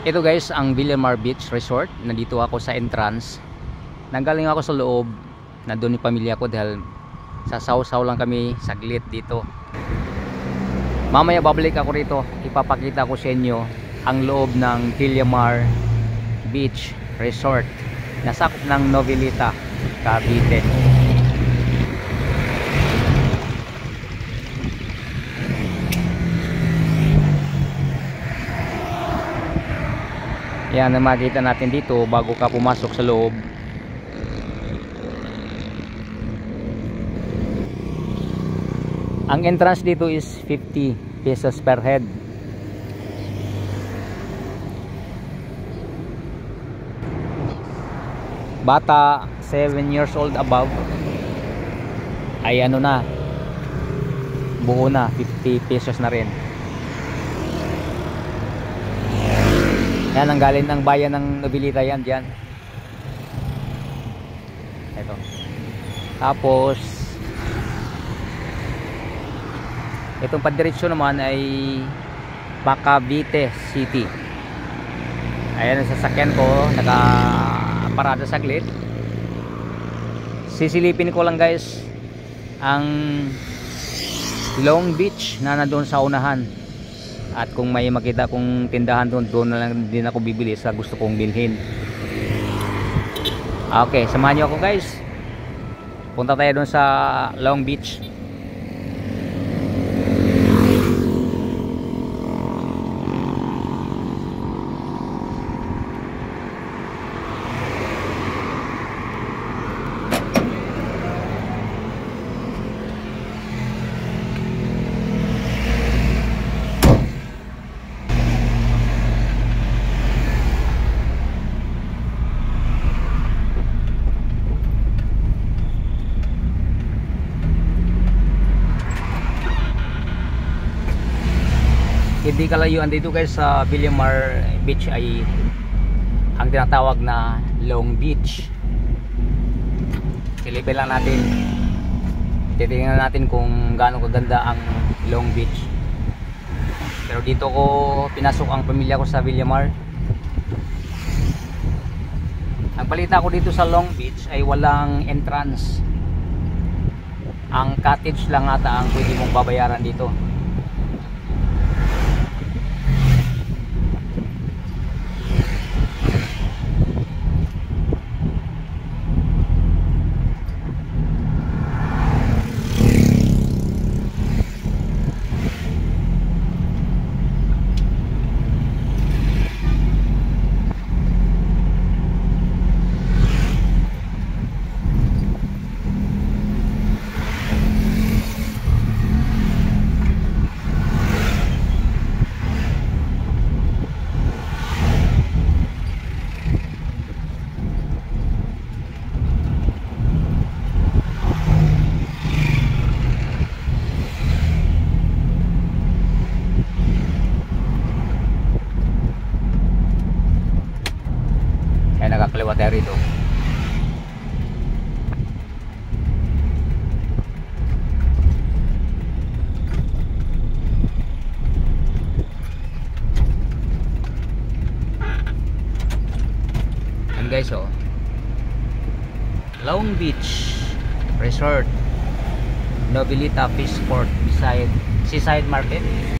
Ito guys, ang Villamar Beach Resort. Nandito ako sa entrance. Nanggaling ako sa loob. Nandun yung pamilya ko dahil sasaw-saw lang kami saglit dito. Mamaya babalik ako rito. Ipapakita ko sa inyo ang loob ng Villamar Beach Resort. Nasakop ng Novelita, Cavite. Yan ang makita natin dito bago ka pumasok sa loob. Ang entrance dito is 50 pesos per head. Bata 7 years old above ay ano na, buo na, 50 pesos na rin. Yan ang galing ng bayan ng Novelita yan dyan. Ito. Tapos itong padiretso naman ay Cavite City. Ayan ang sasakyan ko, nakaparada saglit. Sisilipin ko lang guys ang Long Beach na nandoon sa unahan. At kung may makita kong tindahan doon na lang din ako bibili sa gusto kong bilhin. Okay, samahan niyo ako guys. Punta tayo doon sa Long Beach. Hindi kalayuan dito guys sa Villamar Beach ay ang tinatawag na Long Beach. Silipin lang natin, titingnan natin kung gaano kaganda ang Long Beach. Pero dito ko pinasok ang pamilya ko sa Villamar. Ang balita ko dito sa Long Beach ay walang entrance. Ang cottage lang ata ang pwede mong babayaran dito. Nakakaliwa tayo rito. And guys, oh, Long Beach Resort, Novelita Fish Port beside Seaside Market.